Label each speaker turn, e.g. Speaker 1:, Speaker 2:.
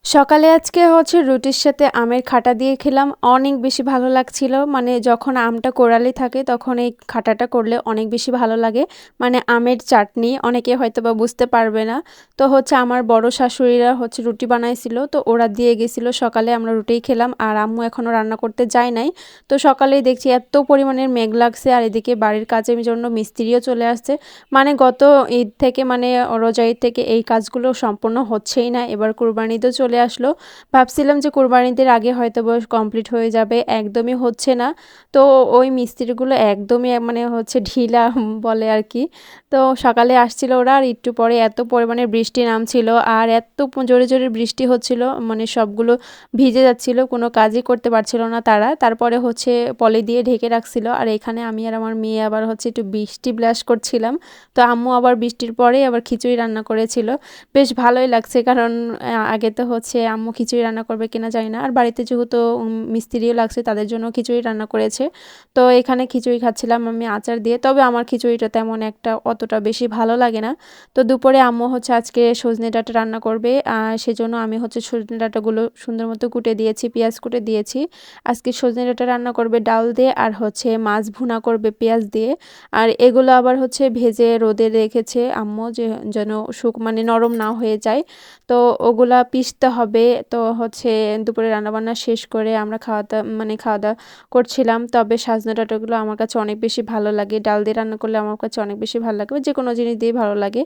Speaker 1: সকালে আজকে হচ্ছে রুটির সাথে আমের খাটা দিয়ে খেলাম। অনেক বেশি ভালো লাগছিল। মানে যখন আমটা কোরালে থাকে তখন এই খাটাটা করলে অনেক বেশি ভালো লাগে। মানে আমের চাটনি অনেকে হয়তোবা বুঝতে পারবে না। তো হচ্ছে আমার বড় শাশুড়িরা হচ্ছে রুটি বানাইছিল। তো ওরা দিয়ে গেছিল সকালে আমরা রুটিই খেলাম আর আম্মু এখনো রান্না করতে যায় নাই। তো সকালেই দেখছি এত পরিমাণের মেঘ লাগছে আর এদিকে বাড়ির কাজের জন্য মিস্ত্রিও চলে আসছে। মানে গত ঈদ থেকে মানে রোজা ঈদ থেকে এই কাজগুলো সম্পূর্ণ হচ্ছেই না। এবার কুরবানি ঈদও চলে আসলো। ভাবছিলাম যে কুরবানি ঈদের আগে হয়তোবা কমপ্লিট হয়ে যাবে। একদমই হচ্ছে না। তো ওই মিস্ত্রিগুলো একদমই মানে হচ্ছে ঢিলা বলে আরকি। তো সকালে আসছিল ওরা আর একটু পরে এত পরিমাণে বৃষ্টি নামছিল আর এত জোরে, জোরে বৃষ্টি হচ্ছিল মানে সবগুলো ভিজে যাচ্ছিল। কোনো কাজই করতে পারছিল না তারা। তারপরে হচ্ছে পলি দিয়ে ঢেকে রাখছিল। আর এখানে আমি আর আমার মেয়ে আবার হচ্ছে একটু বৃষ্টি ব্লাশ করছিলাম। তো আম্মু আবার বৃষ্টির পরেই আবার খিচুড়ি রান্না করেছিল। বেশ ভালোই লাগছে কারণ আগে তো হচ্ছে আম্মু খিচুড়ি রান্না করবে কিনা জানি না। আর বাড়িতে যেহেতু মিস্ত্রিও লাগছে তাদের জন্য খিচুড়ি রান্না করেছে। তো এখানে খিচুড়ি খাচ্ছিলাম আমি আচার দিয়ে। তবে আমার খিচুড়িটা তেমন একটা অতটা বেশি ভালো লাগে না। তো দুপুরে আম্মু হচ্ছে আজকে সজনে ডাঁটা রান্না করবে। সেজন্য আমি হচ্ছে সজনে ডাঁটাগুলো সুন্দর মতো কুটে দিয়েছি, পেঁয়াজ কুটে দিয়েছি। আজকে সজনে ডাঁটা রান্না করবে ডাল দিয়ে আর হচ্ছে মাছ ভুনা করবে পেঁয়াজ দিয়ে। আর এগুলো আবার হচ্ছে ভেজে রোদে রেখেছে আম্মু যে যেন মানে নরম না হয়ে যায়। তো ওগুলা পিষতে হবে। তো হচ্ছে দুপুরে রান্নাবান্না শেষ করে আমরা খাওয়া-দাওয়া করছিলাম। তবে সজনে ডাঁটাগুলো আমার কাছে অনেক বেশি ভালো লাগে। ডাল দিয়ে রান্না করলে আমার কাছে অনেক বেশি ভালো লাগে। যেকোনো জিনিস দিয়েই ভালো লাগে।